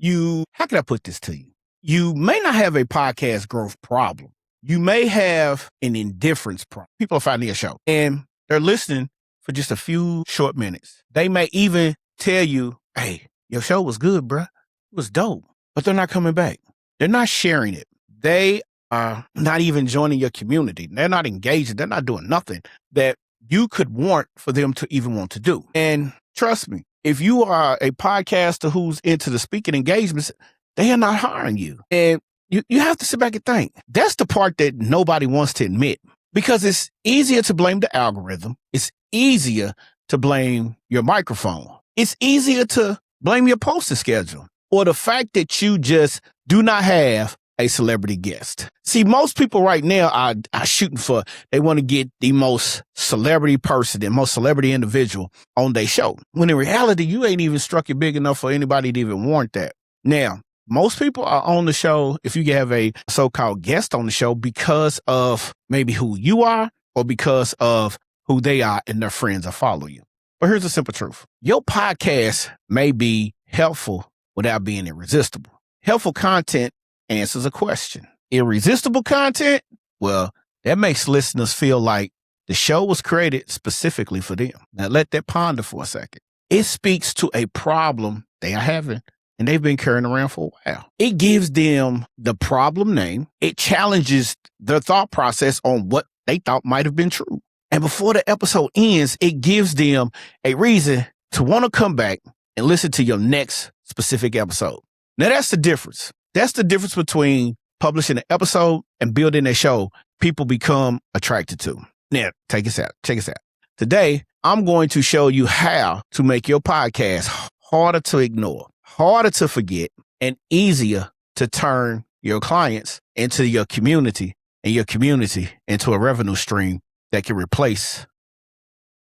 how can I put this to you? You may not have a podcast growth problem. You may have an indifference problem. People are finding your show and they're listening for just a few short minutes. They may even tell you, hey, your show was good, bruh. It was dope, but they're not coming back. They're not sharing it. They are not even joining your community. They're not engaging. They're not doing nothing that you could want for them to even want to do. And trust me, if you are a podcaster who's into the speaking engagements, they are not hiring you. And you have to sit back and think. That's the part that nobody wants to admit, because it's easier to blame the algorithm. It's easier to blame your microphone. It's easier to blame your posting schedule or the fact that you just do not have a celebrity guest. See, most people right now are shooting for, they want to get the most celebrity person, the most celebrity individual on their show. When in reality, you ain't even struck it big enough for anybody to even warrant that. Now, most people are on the show, if you have a so-called guest on the show, because of maybe who you are or because of who they are and their friends are following you. But here's the simple truth. Your podcast may be helpful without being irresistible. Helpful content answers a question. Irresistible content, well, that makes listeners feel like the show was created specifically for them. Now let that ponder for a second. It speaks to a problem they are having and they've been carrying around for a while. It gives them the problem name. It challenges their thought process on what they thought might have been true. And before the episode ends, it gives them a reason to want to come back and listen to your next specific episode. Now that's the difference. That's the difference between publishing an episode and building a show people become attracted to. Now, check us out. Today, I'm going to show you how to make your podcast harder to ignore, harder to forget, and easier to turn your clients into your community and your community into a revenue stream that can replace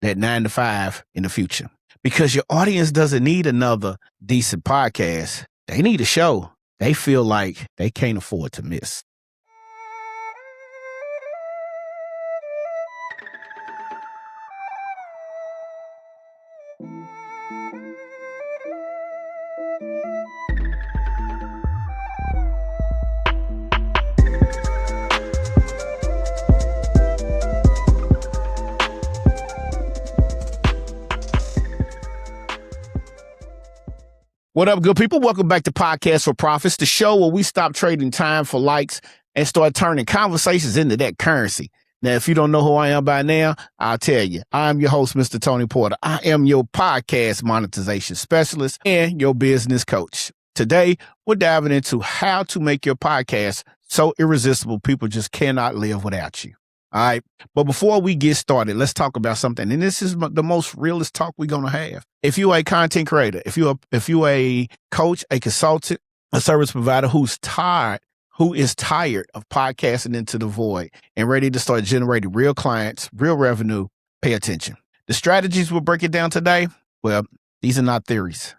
that 9-to-5 in the future. Because your audience doesn't need another decent podcast. They need a show they feel like they can't afford to miss. What up, good people? Welcome back to Podcast for Profits, the show where we stop trading time for likes and start turning conversations into that currency. Now, if you don't know who I am by now, I'll tell you. I'm your host, Mr. Tony Porter. I am your podcast monetization specialist and your business coach. Today, we're diving into how to make your podcast so irresistible people just cannot live without you. All right. But before we get started, let's talk about something. And this is the most realist talk we're going to have. If you're a content creator, if you're a coach, a consultant, a service provider who is tired of podcasting into the void and ready to start generating real clients, real revenue, pay attention. The strategies we'll break it down today, well, these are not theories.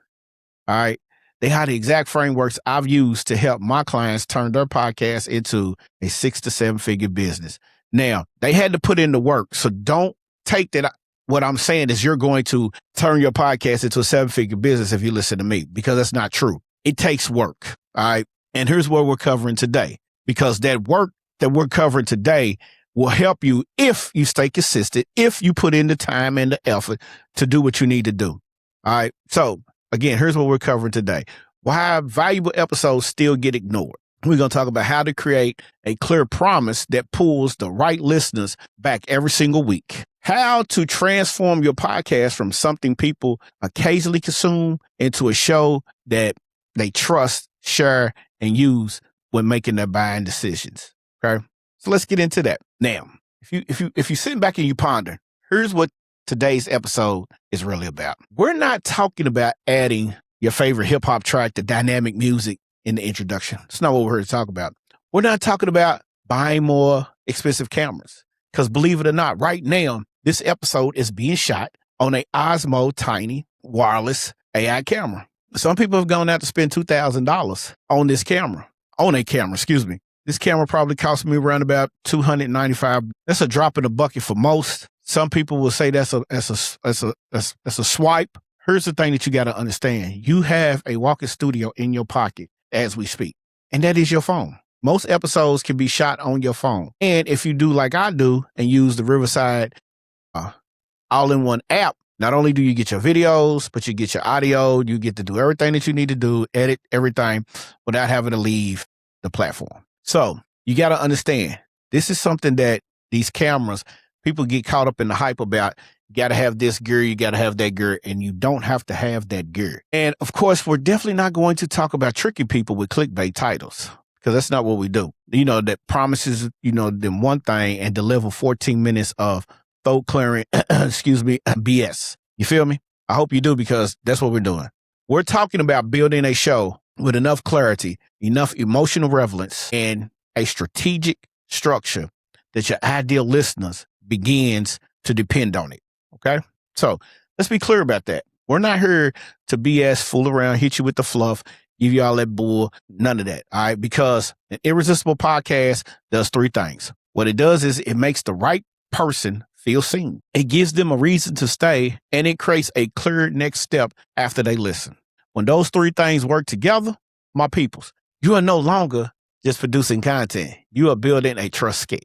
All right. They are the exact frameworks I've used to help my clients turn their podcast into a 6 to 7 figure business. Now, they had to put in the work, so don't take that. What I'm saying is you're going to turn your podcast into a 7-figure business if you listen to me, because that's not true. It takes work, all right? And here's what we're covering today, because that work that we're covering today will help you if you stay consistent, if you put in the time and the effort to do what you need to do, all right? So, again, here's what we're covering today. Why valuable episodes still get ignored. We're going to talk about how to create a clear promise that pulls the right listeners back every single week. How to transform your podcast from something people occasionally consume into a show that they trust, share, and use when making their buying decisions. Okay, so let's get into that. Now, if you sit back and you ponder, here's what today's episode is really about. We're not talking about adding your favorite hip hop track to dynamic music in the introduction. That's not what we're here to talk about. We're not talking about buying more expensive cameras, because believe it or not, right now, this episode is being shot on a Osmo Tiny wireless AI camera. Some people have gone out to spend $2,000 on this camera, excuse me. This camera probably cost me around about $295. That's a drop in the bucket for most. Some people will say that's a swipe. here's the thing that you got to understand. You have a walking studio in your pocket as we speak, and that is your phone. Most episodes can be shot on your phone. And if you do like I do and use the Riverside all-in-one app, not only do you get your videos, but you get your audio, you get to do everything that you need to do, edit everything without having to leave the platform. So you got to understand, this is something that these cameras, people get caught up in the hype about. You got to have this gear, you got to have that gear, and you don't have to have that gear. And of course, we're definitely not going to talk about tricking people with clickbait titles, because that's not what we do. That promises, them one thing and deliver 14 minutes of throat clearing, BS. You feel me? I hope you do, because that's what we're doing. We're talking about building a show with enough clarity, enough emotional relevance, and a strategic structure that your ideal listeners begins to depend on it. Okay? So let's be clear about that. We're not here to BS, fool around, hit you with the fluff, give you all that bull, none of that. All right? Because an Irresistible podcast does three things. What it does is it makes the right person feel seen. It gives them a reason to stay, and it creates a clear next step after they listen. When those three things work together, my peoples, you are no longer just producing content. You are building a trust scale.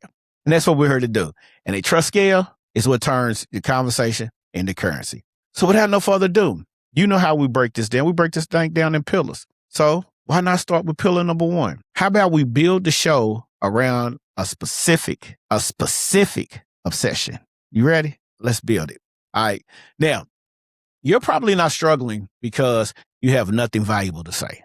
And that's what we're here to do. And a trust scale is what turns the conversation into currency. So without no further ado, you know how we break this down. We break this thing down in pillars. So why not start with pillar number one? How about we build the show around a specific obsession? You ready? Let's build it. All right. Now, you're probably not struggling because you have nothing valuable to say.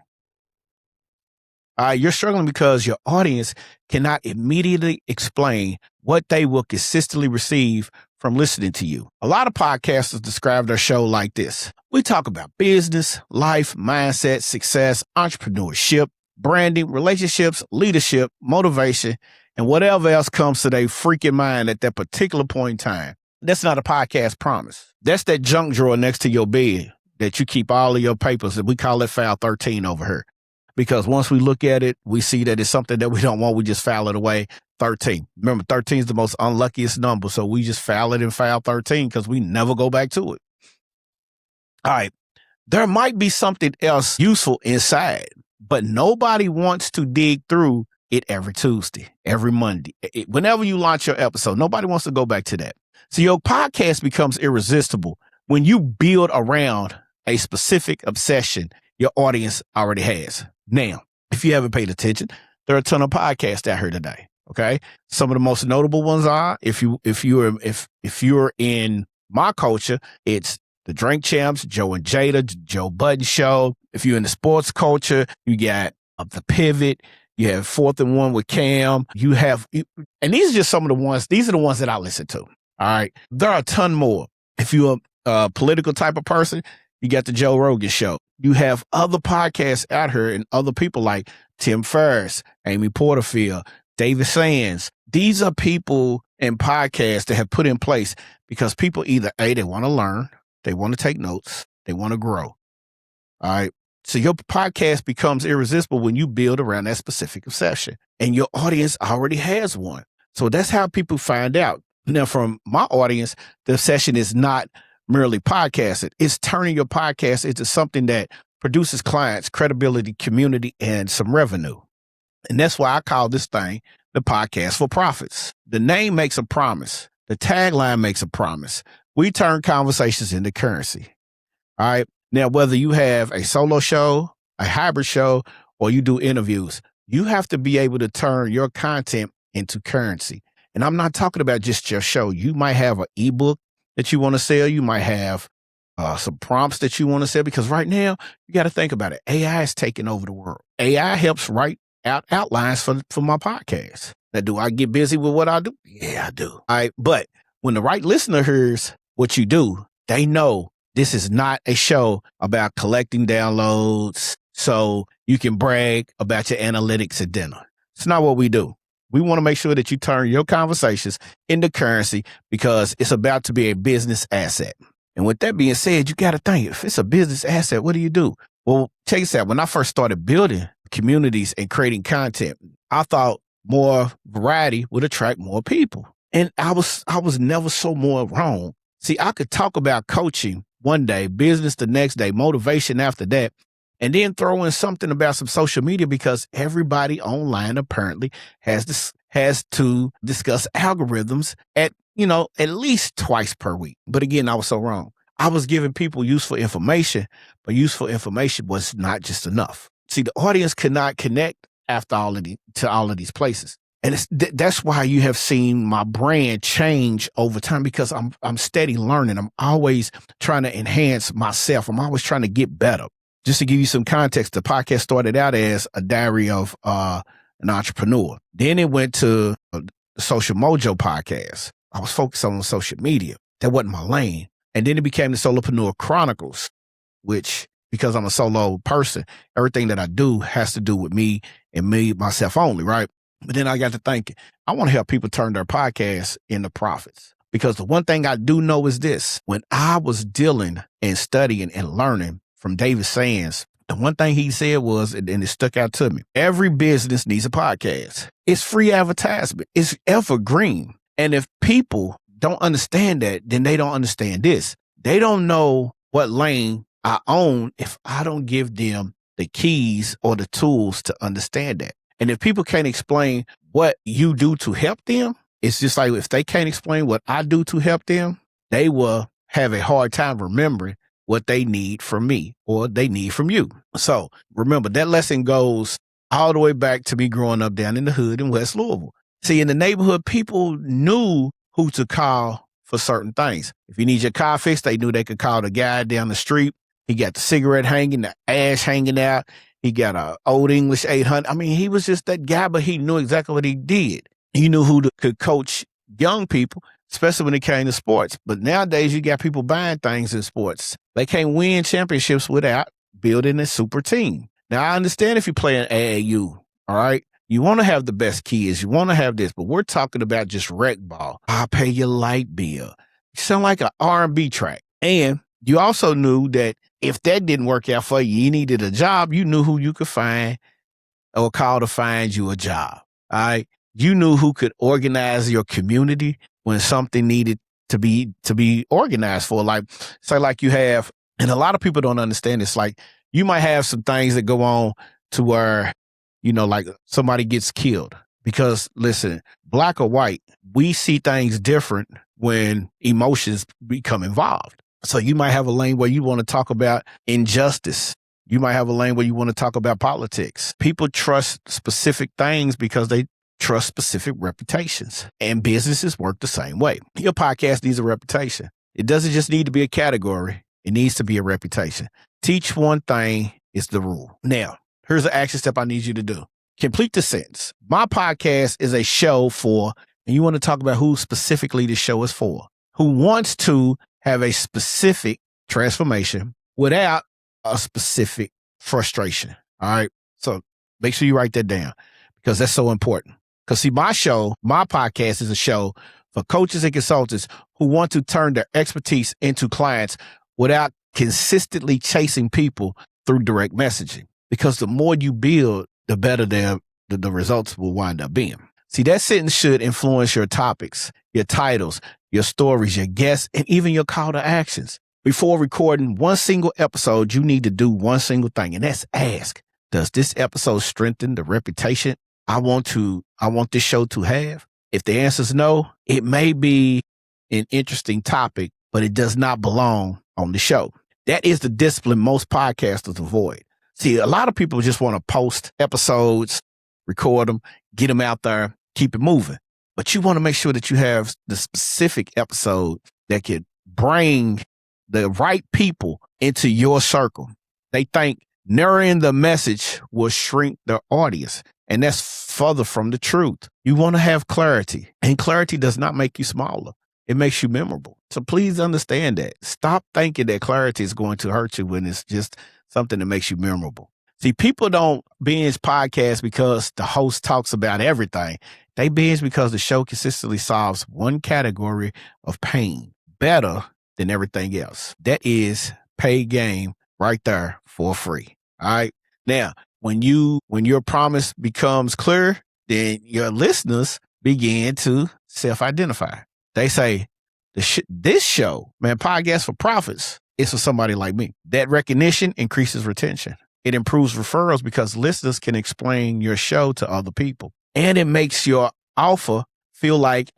All right. You're struggling because your audience cannot immediately explain what they will consistently receive from listening to you. A lot of podcasters describe their show like this. We talk about business, life, mindset, success, entrepreneurship, branding, relationships, leadership, motivation, and whatever else comes to their freaking mind at that particular point in time. That's not a podcast promise. That's that junk drawer next to your bed that you keep all of your papers, and we call it file 13 over here. Because once we look at it, we see that it's something that we don't want, we just file it away. 13. Remember, 13 is the most unluckiest number, so we just file it in file 13 because we never go back to it. All right. There might be something else useful inside, but nobody wants to dig through it every Tuesday, every Monday. Whenever you launch your episode, nobody wants to go back to that. So your podcast becomes irresistible when you build around a specific obsession your audience already has. Now, if you haven't paid attention, there are a ton of podcasts out here today. Okay. Some of the most notable ones are, if you're in my culture, it's the Drink Champs, Joe and Jada, Joe Budden Show. If you're in the sports culture, you got The Pivot. You have 4th and 1 with Cam. And these are just some of the ones. These are the ones that I listen to. All right. There are a ton more. If you're a political type of person, you got the Joe Rogan Show. You have other podcasts out here and other people like Tim Ferriss, Amy Porterfield, David Sands. These are people and podcasts that have put in place because people either they want to learn, they want to take notes, they want to grow. All right. So your podcast becomes irresistible when you build around that specific obsession, and your audience already has one. So that's how people find out. Now, from my audience, the obsession is not merely podcasting. It's turning your podcast into something that produces clients, credibility, community, and some revenue. And that's why I call this thing the podcast for profits. The name makes a promise. The tagline makes a promise. We turn conversations into currency. All right. Now, whether you have a solo show, a hybrid show, or you do interviews, you have to be able to turn your content into currency. And I'm not talking about just your show. You might have an ebook that you want to sell. You might have some prompts that you want to sell, because right now you got to think about it. AI is taking over the world. AI helps write out outlines for my podcast. Now, do I get busy with what I do? Yeah, I do. All right. But when the right listener hears what you do, they know this is not a show about collecting downloads so you can brag about your analytics at dinner. It's not what we do. We want to make sure that you turn your conversations into currency, because it's about to be a business asset. And with that being said, you got to think, if it's a business asset, what do? Well, check this out. When I first started building communities and creating content, I thought more variety would attract more people. And I was never so more wrong. See, I could talk about coaching one day, business the next day, motivation after that, and then throw in something about some social media because everybody online apparently has to discuss algorithms at least twice per week. But again, I was so wrong. I was giving people useful information, but useful information was not just enough. See, the audience could not connect after all of these places. And that's why you have seen my brand change over time, because I'm steady learning. I'm always trying to enhance myself. I'm always trying to get better. Just to give you some context, the podcast started out as a diary of an entrepreneur. Then it went to the Social Mojo podcast. I was focused on social media. That wasn't my lane. And then it became the Solopreneur Chronicles, which, because I'm a solo person, everything that I do has to do with me and me, myself only, right? But then I got to thinking, I want to help people turn their podcasts into profits. Because the one thing I do know is this: when I was dealing and studying and learning from David Sands, the one thing he said was, and it stuck out to me, every business needs a podcast. It's free advertisement. It's evergreen. And if people don't understand that, then they don't understand this. They don't know what lane I own if I don't give them the keys or the tools to understand that. And if people can't explain what you do to help them, it's just like if they can't explain what I do to help them, they will have a hard time remembering what they need from me or they need from you. So remember, that lesson goes all the way back to me growing up down in the hood in West Louisville. See, in the neighborhood, people knew who to call for certain things. If you need your car fixed, they knew they could call the guy down the street. He got the cigarette hanging, the ash hanging out. He got a Old English 800. I mean, he was just that guy, but he knew exactly what he did. He knew who could coach young people, especially when it came to sports. But nowadays, you got people buying things in sports. They can't win championships without building a super team. Now, I understand if you play in AAU, all right? You want to have the best kids. You want to have this, but we're talking about just rec ball. I'll pay your light bill. You sound like an R&B track. And you also knew that if that didn't work out for you, you needed a job, you knew who you could find or call to find you a job. All right. You knew who could organize your community when something needed to be organized for. Like, say like you have, and a lot of people don't understand this. Like, you might have some things that go on to where, like somebody gets killed. Because listen, black or white, we see things different when emotions become involved. So you might have a lane where you want to talk about injustice. You might have a lane where you want to talk about politics. People trust specific things because they trust specific reputations. And businesses work the same way. Your podcast needs a reputation. It doesn't just need to be a category. It needs to be a reputation. Teach one thing is the rule. Now, here's an action step I need you to do. Complete the sentence. My podcast is a show for, and you want to talk about who specifically the show is for, who wants to have a specific transformation without a specific frustration. All right. So make sure you write that down because that's so important. Because see, my podcast is a show for coaches and consultants who want to turn their expertise into clients without consistently chasing people through direct messaging. Because the more you build, the better the results will wind up being. See, that sentence should influence your topics, your titles, your stories, your guests, and even your call to actions. Before recording one single episode, you need to do one single thing, and that's ask, does this episode strengthen the reputation I want this show to have? If the answer is no, it may be an interesting topic, but it does not belong on the show. That is the discipline most podcasters avoid. See, a lot of people just want to post episodes, record them, get them out there, keep it moving. But you want to make sure that you have the specific episode that could bring the right people into your circle. They think narrowing the message will shrink their audience. And that's further from the truth. You want to have clarity, and clarity does not make you smaller. It makes you memorable. So please understand that. Stop thinking that clarity is going to hurt you when it's just something that makes you memorable. See, people don't binge podcasts because the host talks about everything. They binge because the show consistently solves one category of pain better than everything else. That is paid game right there for free. All right. Now, when your promise becomes clear, then your listeners begin to self-identify. They say, this show, man, Podcast for Profits, it's for somebody like me. That recognition increases retention. It improves referrals because listeners can explain your show to other people. And it makes your offer feel like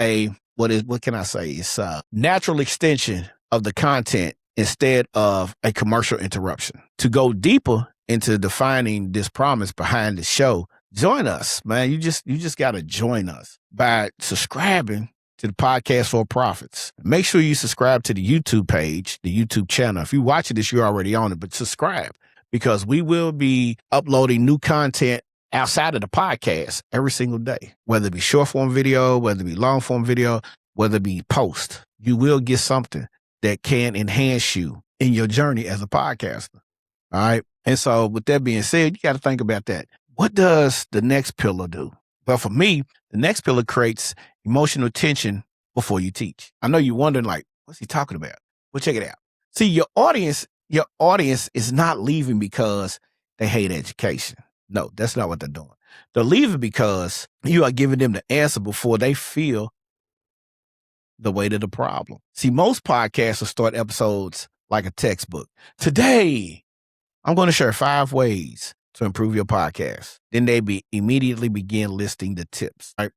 what can I say? It's a natural extension of the content instead of a commercial interruption. To go deeper into defining this promise behind the show, join us, man. You just got to join us by subscribing to the Podcast for Profits. Make sure you subscribe to the YouTube page, the YouTube channel. If you're watching this, you're already on it, but subscribe because we will be uploading new content outside of the podcast every single day, whether it be short form video, whether it be long form video, whether it be post. You will get something that can enhance you in your journey as a podcaster. All right. And so with that being said, you got to think about that. What does the next pillar do? Well, for me, the next pillar creates emotional tension before you teach. I know you're wondering, like, what's he talking about? Well, check it out. See, your audience is not leaving because they hate education. No, that's not what they're doing. They're leaving because you are giving them the answer before they feel the weight of the problem. See, most podcasters start episodes like a textbook. Today, I'm going to share 5 ways to improve your podcast. Then they immediately begin listing the tips. Right?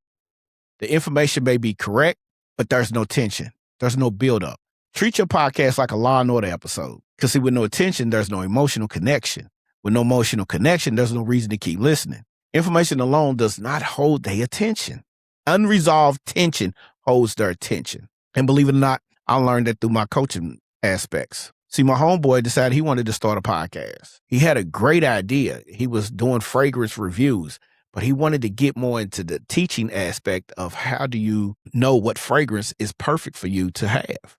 The information may be correct, but there's no tension. There's no buildup. Treat your podcast like a Law and Order episode. Because see, with no tension, there's no emotional connection. With no emotional connection, there's no reason to keep listening. Information alone does not hold their attention. Unresolved tension holds their attention. And believe it or not, I learned that through my coaching aspects. See, my homeboy decided he wanted to start a podcast. He had a great idea. He was doing fragrance reviews, but he wanted to get more into the teaching aspect of how do you know what fragrance is perfect for you to have.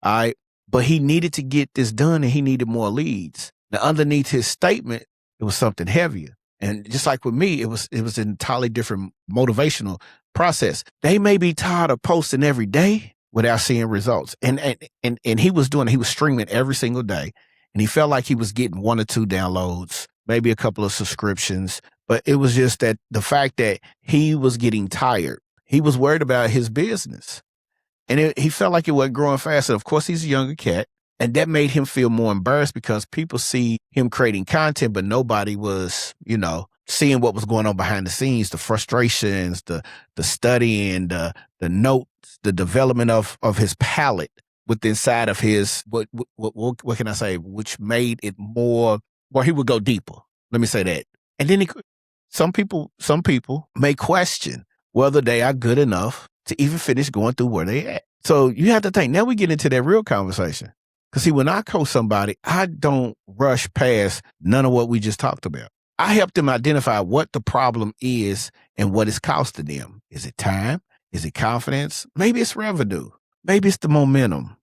All right. But he needed to get this done and he needed more leads. Now, underneath his statement, it was something heavier. And just like with me, it was an entirely different motivational process. They may be tired of posting every day without seeing results. And he was streaming every single day. And he felt like he was getting 1 or 2 downloads, maybe a couple of subscriptions. But it was just that the fact that he was getting tired. He was worried about his business. And he felt like it wasn't growing fast. And of course, he's a younger cat. And that made him feel more embarrassed because people see him creating content, but nobody was, seeing what was going on behind the scenes, the frustrations, the studying, the notes, the development of his palate within inside of his, what can I say, which made it more, he would go deeper. Let me say that. And then some people may question whether they are good enough to even finish going through where they at. So you have to think, now we get into that real conversation. Because see, when I coach somebody, I don't rush past none of what we just talked about. I help them identify what the problem is and what it's costing them. Is it time? Is it confidence? Maybe it's revenue. Maybe it's the momentum.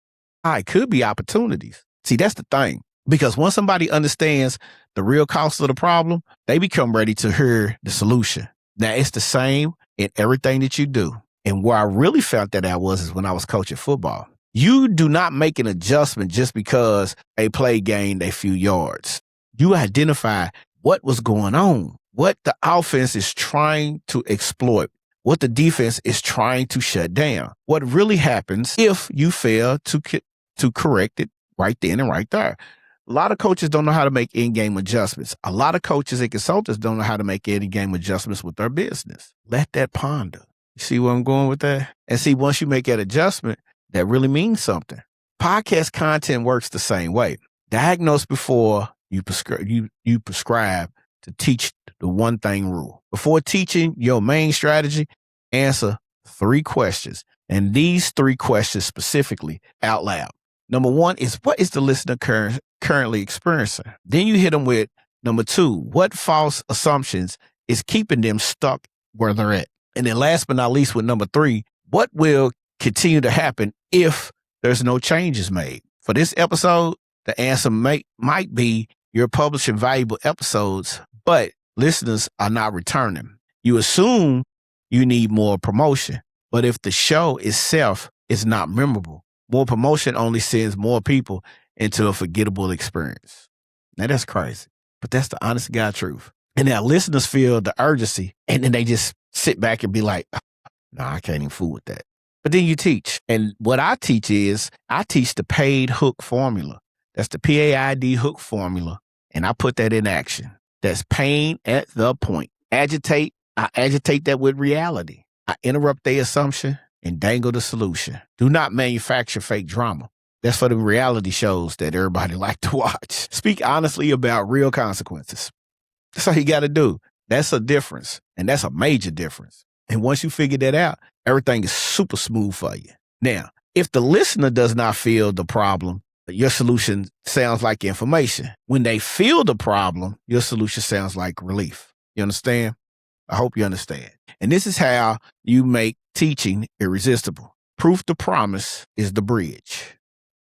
It could be opportunities. See, that's the thing. Because once somebody understands the real cost of the problem, they become ready to hear the solution. Now, it's the same in everything that you do. And where I really felt that out is when I was coaching football. You do not make an adjustment just because a play gained a few yards. You identify what was going on, what the offense is trying to exploit, what the defense is trying to shut down, what really happens if you fail to correct it right then and right there. A lot of coaches don't know how to make in-game adjustments. A lot of coaches and consultants don't know how to make in-game adjustments with their business. Let that ponder. You see where I'm going with that? And see, once you make that adjustment, that really means something. Podcast content works the same way. Diagnose before you prescribe to teach the one thing rule. Before teaching your main strategy, answer 3 questions. And these 3 questions specifically out loud. Number 1 is, what is the listener currently experiencing? Then you hit them with number 2, what false assumptions is keeping them stuck where they're at? And then last but not least with number 3, what will continue to happen if there's no changes made? For this episode, the answer might be you're publishing valuable episodes, but listeners are not returning. You assume you need more promotion, but if the show itself is not memorable, more promotion only sends more people into a forgettable experience. Now that's crazy, but that's the honest to God truth. And now listeners feel the urgency and then they just sit back and be like, no, I can't even fool with that. But then you teach. And what I teach is I teach the paid hook formula. That's the PAID hook formula. And I put that in action. That's pain at the point. Agitate. I agitate that with reality. I interrupt the assumption and dangle the solution. Do not manufacture fake drama. That's for the reality shows that everybody like to watch. Speak honestly about real consequences. That's all you got to do. That's a difference. And that's a major difference. And once you figure that out, everything is super smooth for you. Now, if the listener does not feel the problem, your solution sounds like information. When they feel the problem, your solution sounds like relief. You understand? I hope you understand. And this is how you make teaching irresistible. Proof to promise is the bridge.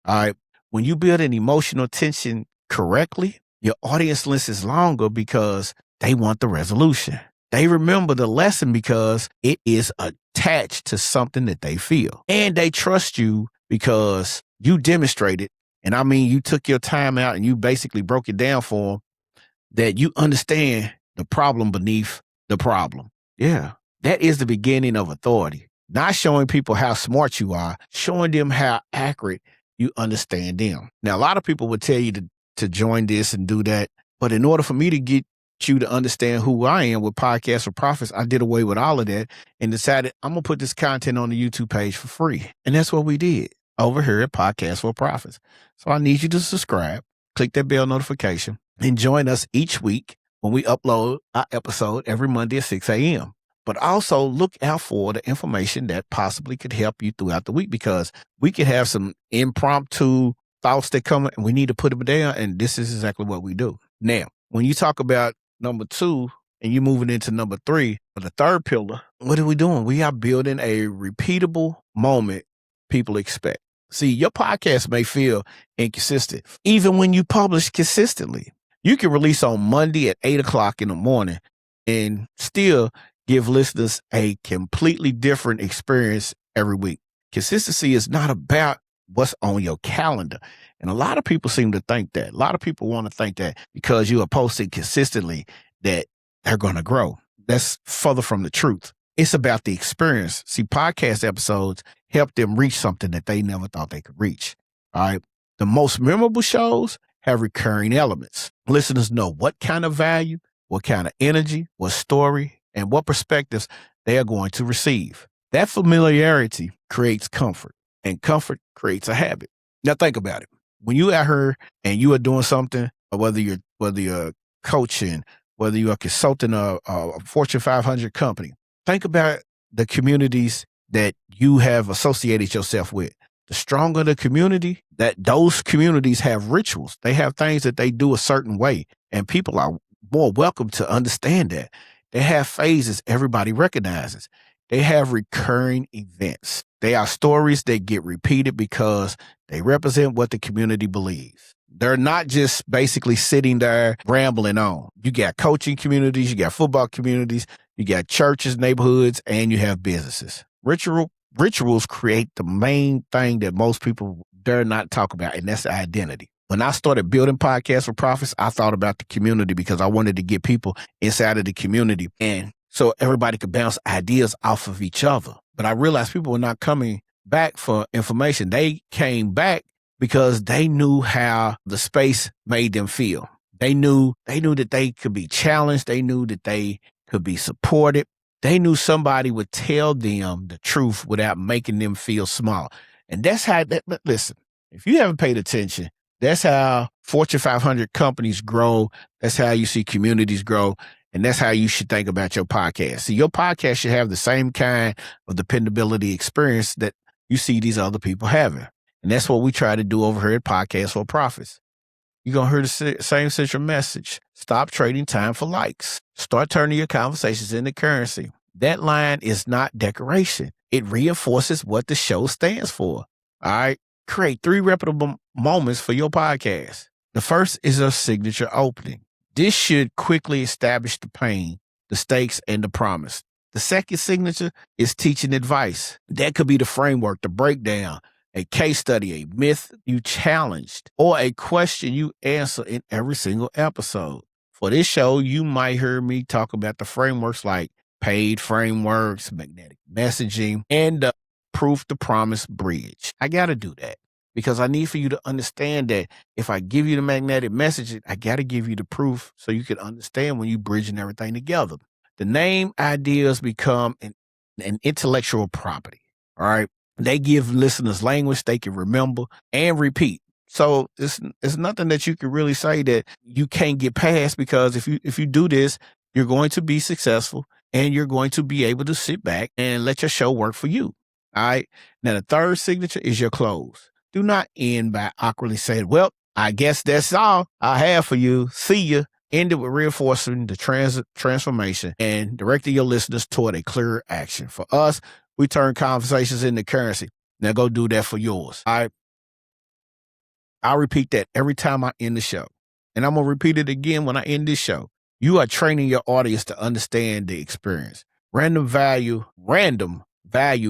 All right. When you build an emotional tension correctly, your audience listens longer because they want the resolution. They remember the lesson because it is attached to something that they feel. And they trust you because you demonstrated, and I mean, you took your time out and you basically broke it down for them, that you understand the problem beneath the problem. Yeah. That is the beginning of authority. Not showing people how smart you are, showing them how accurate you understand them. Now, a lot of people would tell you to join this and do that. But in order for me to get you to understand who I am with Podcasts for Profits, I did away with all of that and decided I'm going to put this content on the YouTube page for free. And that's what we did over here at Podcasts for Profits. So I need you to subscribe, click that bell notification, and join us each week when we upload our episode every Monday at 6 a.m. But also look out for the information that possibly could help you throughout the week, because we could have some impromptu thoughts that come and we need to put them down. And this is exactly what we do. Now, when you talk about number 2 and you're moving into number 3, or the third pillar, what are we doing? We are building a repeatable moment people expect. See, your podcast may feel inconsistent even when you publish consistently. You can release on Monday at 8 o'clock in the morning and still give listeners a completely different experience every week. Consistency is not about what's on your calendar. And a lot of people seem to think that. A lot of people want to think that because you are posting consistently that they're going to grow. That's further from the truth. It's about the experience. See, podcast episodes help them reach something that they never thought they could reach. All right. The most memorable shows have recurring elements. Listeners know what kind of value, what kind of energy, what story, and what perspectives they are going to receive. That familiarity creates comfort, and comfort creates a habit. Now think about it. When you out here and you are doing something, or whether you're coaching, whether you are consulting a Fortune 500 company, think about the communities that you have associated yourself with. The stronger the community, that those communities have rituals. They have things that they do a certain way, and people are more welcome to understand that. They have phases everybody recognizes. They have recurring events. They are stories that get repeated because they represent what the community believes. They're not just basically sitting there rambling on. You got coaching communities, you got football communities, you got churches, neighborhoods, and you have businesses. Rituals create the main thing that most people dare not talk about, and that's identity. When I started building Podcasts for Profits, I thought about the community because I wanted to get people inside of the community, and so everybody could bounce ideas off of each other. But I realized people were not coming back for information. They came back because they knew how the space made them feel. They knew that they could be challenged. They knew that they could be supported. They knew somebody would tell them the truth without making them feel small. And that's how, listen, if you haven't paid attention, that's how Fortune 500 companies grow. That's how you see communities grow. And that's how you should think about your podcast. See, your podcast should have the same kind of dependability experience that you see these other people having. And that's what we try to do over here at Podcasts for Profits. You're going to hear the same central message. Stop trading time for likes. Start turning your conversations into currency. That line is not decoration. It reinforces what the show stands for. All right. Create 3 reputable moments for your podcast. The first is a signature opening. This should quickly establish the pain, the stakes, and the promise. The second signature is teaching advice. That could be the framework, the breakdown, a case study, a myth you challenged, or a question you answer in every single episode. For this show, you might hear me talk about the frameworks like paid frameworks, magnetic messaging, and the proof to promise bridge. I got to do that. because I need for you to understand that if I give you the magnetic message, I got to give you the proof so you can understand when you bridging everything together. The name ideas become an intellectual property. All right. They give listeners language they can remember and repeat. So it's nothing that you can really say that you can't get past, because if you do this, you're going to be successful and you're going to be able to sit back and let your show work for you. All right. Now, the third signature is your close. Do not end by awkwardly saying, well, I guess that's all I have for you. See ya. End it with reinforcing the transformation and directing your listeners toward a clearer action. For us, we turn conversations into currency. Now go do that for yours. All right. I'll repeat that every time I end the show. And I'm going to repeat it again when I end this show. You are training your audience to understand the experience. Random value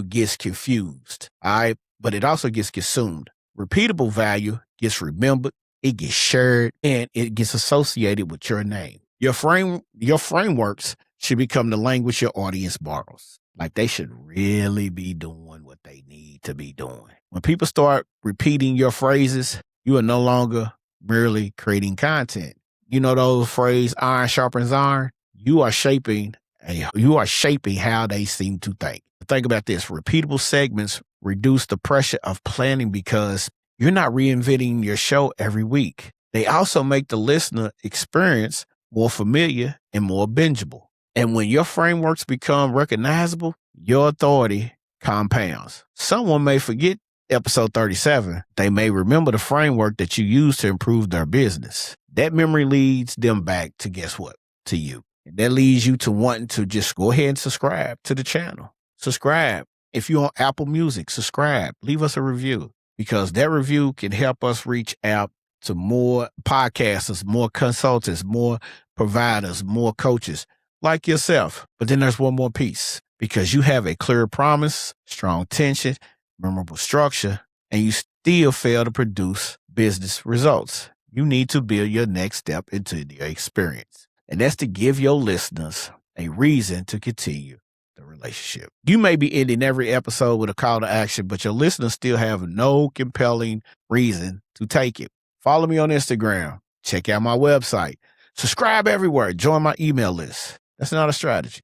gets confused. All right. But it also gets consumed. Repeatable value gets remembered, it gets shared, and it gets associated with your name. Your frameworks should become the language your audience borrows. Like, they should really be doing what they need to be doing. When people start repeating your phrases, you are no longer merely creating content. You know those phrases, iron sharpens iron? You are shaping how they seem to think. Think about this. Repeatable segments reduce the pressure of planning because you're not reinventing your show every week. They also make the listener experience more familiar and more bingeable. And when your frameworks become recognizable, your authority compounds. Someone may forget episode 37. They may remember the framework that you used to improve their business. That memory leads them back to, guess what? To you. And that leads you to wanting to just go ahead and subscribe to the channel. Subscribe. If you're on Apple Music, subscribe. Leave us a review, because that review can help us reach out to more podcasters, more consultants, more providers, more coaches like yourself. But then there's one more piece, because you have a clear promise, strong tension, memorable structure, and you still fail to produce business results. You need to build your next step into your experience. And that's to give your listeners a reason to continue the relationship. You may be ending every episode with a call to action, but your listeners still have no compelling reason to take it. Follow me on Instagram. Check out my website. Subscribe everywhere. Join my email list. That's not a strategy.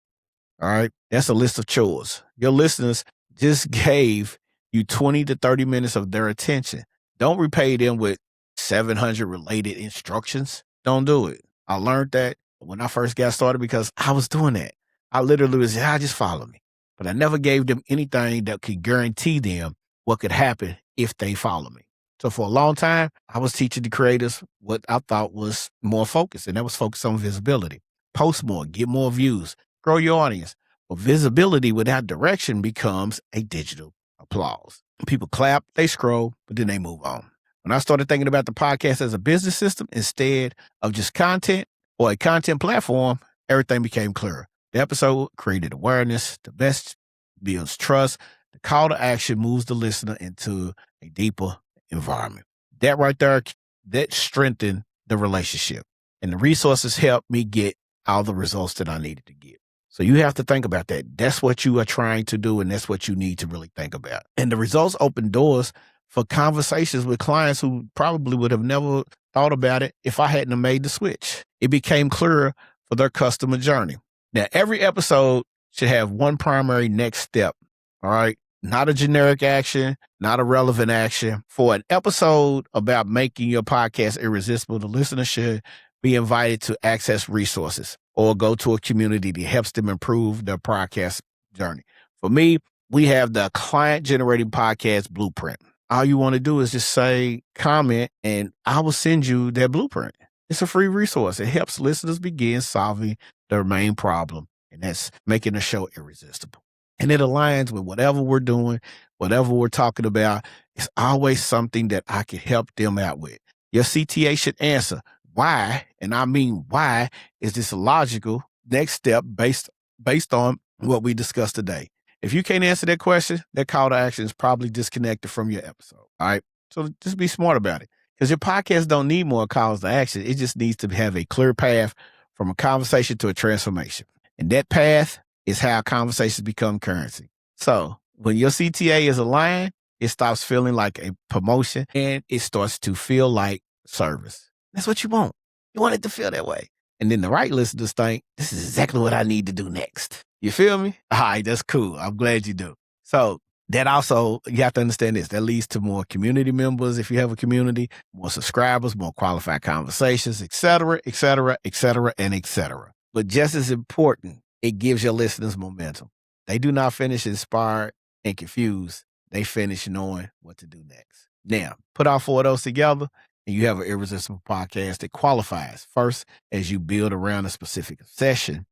All right. That's a list of chores. Your listeners just gave you 20 to 30 minutes of their attention. Don't repay them with 700 related instructions. Don't do it. I learned that when I first got started, because I was doing that. I literally was, just follow me. But I never gave them anything that could guarantee them what could happen if they follow me. So for a long time, I was teaching the creators what I thought was more focus, and that was focus on visibility. Post more, get more views, grow your audience. But visibility without direction becomes a digital applause. People clap, they scroll, but then they move on. When I started thinking about the podcast as a business system instead of just content or a content platform, everything became clearer. The episode created awareness. The best builds trust. The call to action moves the listener into a deeper environment. That right there, that strengthened the relationship. And the resources helped me get all the results that I needed to get. So you have to think about that. That's what you are trying to do, and that's what you need to really think about. And the results open doors for conversations with clients who probably would have never thought about it if I hadn't have made the switch. It became clearer for their customer journey. Now, every episode should have one primary next step, all right? Not a generic action, not a relevant action. For an episode about making your podcast irresistible, the listener should be invited to access resources or go to a community that helps them improve their podcast journey. For me, we have the client-generated podcast blueprint. All you want to do is just say, comment, and I will send you that blueprint. It's a free resource. It helps listeners begin solving their main problem, and that's making the show irresistible. And it aligns with whatever we're doing, whatever we're talking about. It's always something that I can help them out with. Your CTA should answer why, and I mean why, is this a logical next step based on what we discussed today. If you can't answer that question, that call to action is probably disconnected from your episode. All right. So just be smart about it, because your podcast don't need more calls to action. It just needs to have a clear path from a conversation to a transformation. And that path is how conversations become currency. So when your CTA is aligned, It stops feeling like a promotion and it starts to feel like service. That's what you want. You want it to feel that way. And then the right listeners think, this is exactly what I need to do next. You feel me? All right, that's cool. I'm glad you do. So that also, you have to understand this, that leads to more community members if you have a community, more subscribers, more qualified conversations, et cetera, et cetera, et cetera, and et cetera. But just as important, it gives your listeners momentum. They do not finish inspired and confused. They finish knowing what to do next. Now, put all four of those together, and you have an irresistible podcast that qualifies. First, as you build around a specific session,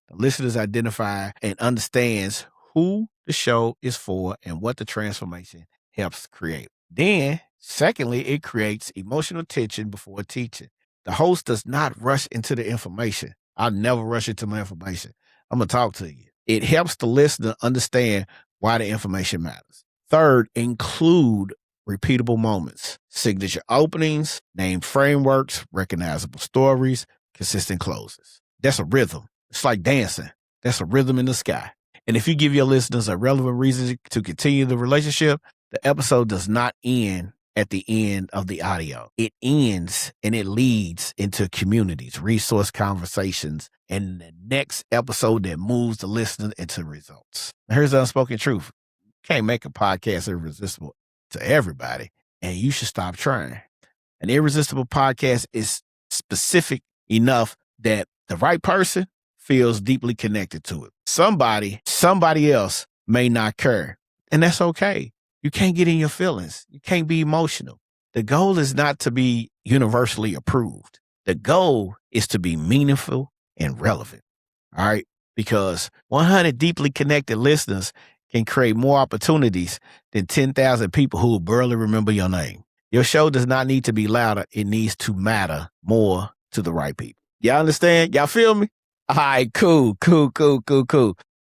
the listeners identify and understands who the show is for and what the transformation helps create. Then, secondly, it creates emotional tension before teaching. The host does not rush into the information. I'll never rush into my information. I'm going to talk to you. It helps the listener understand why the information matters. Third, include repeatable moments, signature openings, named frameworks, recognizable stories, consistent closes. That's a rhythm. It's like dancing. That's a rhythm in the sky. And if you give your listeners a relevant reason to continue the relationship, the episode does not end at the end of the audio. It ends and it leads into communities, resource conversations, and the next episode that moves the listener into results. Now, here's the unspoken truth. You can't make a podcast irresistible to everybody, and you should stop trying. An irresistible podcast is specific enough that the right person feels deeply connected to it. Somebody else may not care, and that's okay. You can't get in your feelings. You can't be emotional. The goal is not to be universally approved. The goal is to be meaningful and relevant. All right? Because 100 deeply connected listeners can create more opportunities than 10,000 people who will barely remember your name. Your show does not need to be louder. It needs to matter more to the right people. Y'all understand? Y'all feel me? All right, cool.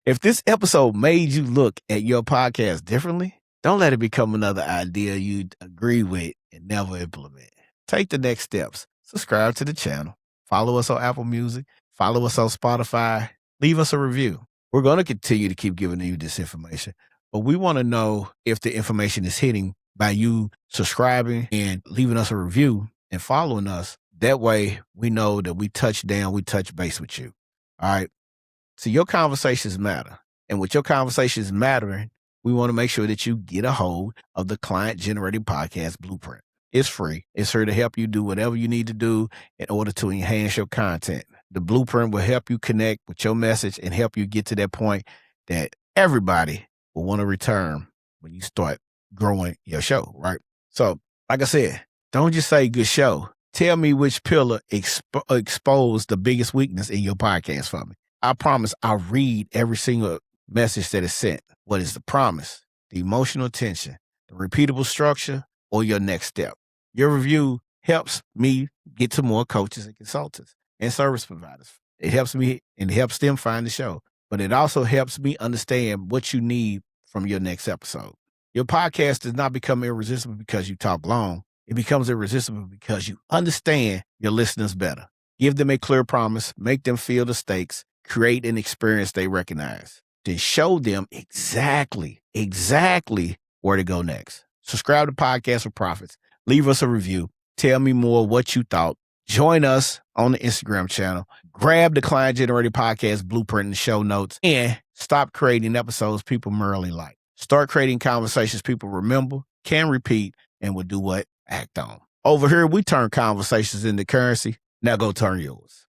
If this episode made you look at your podcast differently, don't let it become another idea you agree with and never implement. Take the next steps. Subscribe to the channel. Follow us on Apple Music. Follow us on Spotify. Leave us a review. We're going to continue to keep giving you this information, but we want to know if the information is hitting by you subscribing and leaving us a review and following us. That way we know that we touch base with you. All right. So your conversations matter. And with your conversations mattering, we want to make sure that you get a hold of the client-generated podcast blueprint. It's free. It's here to help you do whatever you need to do in order to enhance your content. The blueprint will help you connect with your message and help you get to that point that everybody will want to return when you start growing your show, right? So, like I said, don't just say good show. Tell me which pillar exposed the biggest weakness in your podcast for me. I promise I'll read every single message that is sent. What is the promise, the emotional tension, the repeatable structure, or your next step? Your review helps me get to more coaches and consultants and service providers. It helps me and helps them find the show, but it also helps me understand what you need from your next episode. Your podcast does not become irresistible because you talk long. It becomes irresistible because you understand your listeners better. Give them a clear promise, make them feel the stakes, create an experience they recognize. Then show them exactly where to go next. Subscribe to Podcast for Profits. Leave us a review. Tell me more what you thought. Join us on the Instagram channel. Grab the client-generated podcast blueprint in the show notes and stop creating episodes people merely like. Start creating conversations people remember, can repeat, and will do what? Act on. Over here, we turn conversations into currency. Now go turn yours.